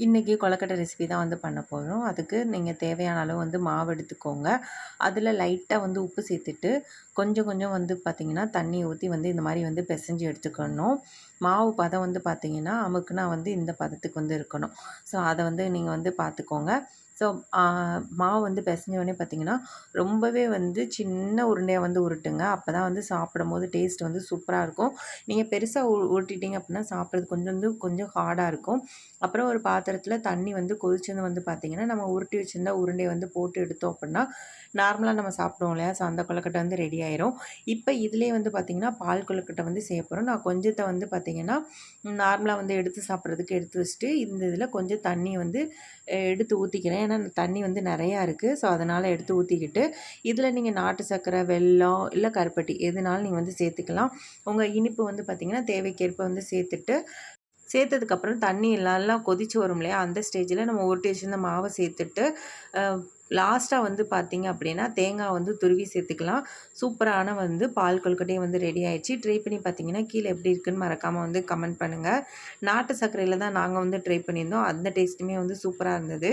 இன்றைக்கி கொழுக்கட்டை ரெசிபி தான் வந்து பண்ண போகிறோம். அதுக்கு நீங்கள் தேவையான அளவு வந்து மாவு எடுத்துக்கோங்க. அதில் லைட்டாக வந்து உப்பு சேர்த்துட்டு கொஞ்சம் கொஞ்சம் வந்து பார்த்திங்கன்னா தண்ணி ஊற்றி வந்து இந்த மாதிரி வந்து பிசைஞ்சு எடுத்துக்கணும். மாவு பதம் வந்து பார்த்திங்கன்னா அமுக்குனா வந்து இந்த பதத்துக்கு வந்து இருக்கணும். ஸோ அதை வந்து நீங்கள் வந்து பார்த்துக்கோங்க. ஸோ மாவு வந்து பிசைஞ்சோடனே பார்த்திங்கன்னா ரொம்பவே வந்து சின்ன உருண்டையாக வந்து உருட்டுங்க. அப்போ தான் வந்து சாப்பிடும்போது டேஸ்ட் வந்து சூப்பராக இருக்கும். நீங்கள் பெருசாக உருட்டிட்டீங்க அப்படின்னா சாப்பிட்றது கொஞ்சம் ஹார்டாக இருக்கும். அப்புறம் ஒரு பாத்திரத்தில் தண்ணி வந்து கொதிச்சது வந்து பார்த்திங்கன்னா நம்ம உருட்டி வச்சுருந்தா உருண்டையை வந்து போட்டு எடுத்தோம் அப்படின்னா நார்மலாக நம்ம சாப்பிடுவோம் இல்லையா? ஸோ அந்த கொழுக்கட்டை வந்து ரெடி ஆயிரும். இப்போ இதிலே வந்து பார்த்திங்கன்னா பால் கொழுக்கட்டை வந்து செய்ய போகிறோம். நான் கொஞ்சத்தை வந்து பார்த்திங்கன்னா நார்மலாக வந்து எடுத்து சாப்பிட்றதுக்கு எடுத்து வச்சுட்டு இந்த இதில் கொஞ்சம் தண்ணி வந்து எடுத்து ஊற்றிக்கிறேன். ஏன்னா தண்ணி வந்து நிறையா இருக்குது. ஸோ அதனால் எடுத்து ஊற்றிக்கிட்டு இதில் நீங்கள் நாட்டு சர்க்கரை, வெல்லம் இல்லை கருப்பட்டி எதுனாலும் நீங்கள் வந்து சேர்த்துக்கலாம். உங்கள் இனிப்பு வந்து பார்த்திங்கன்னா தேவைக்கேற்ப வந்து சேர்த்ததுக்கப்புறம் தண்ணி நல்லா கொதிச்சு வரும் இல்லையா? அந்த ஸ்டேஜில் நம்ம உருட்டி வச்சிருந்த மாவை சேர்த்துட்டு லாஸ்ட்டாக வந்து பார்த்திங்க அப்படின்னா தேங்காய் வந்து துருவி சேர்த்துக்கலாம். சூப்பரான வந்து பால் கொழுக்கட்டையும் வந்து ரெடி ஆயிடுச்சு. ட்ரை பண்ணி பார்த்தீங்கன்னா கீழே எப்படி இருக்குன்னு மறக்காமல் வந்து கமெண்ட் பண்ணுங்கள். நாட்டு சர்க்கரையில் தான் நாங்கள் வந்து ட்ரை பண்ணியிருந்தோம். அந்த டேஸ்ட்டுமே வந்து சூப்பராக இருந்தது.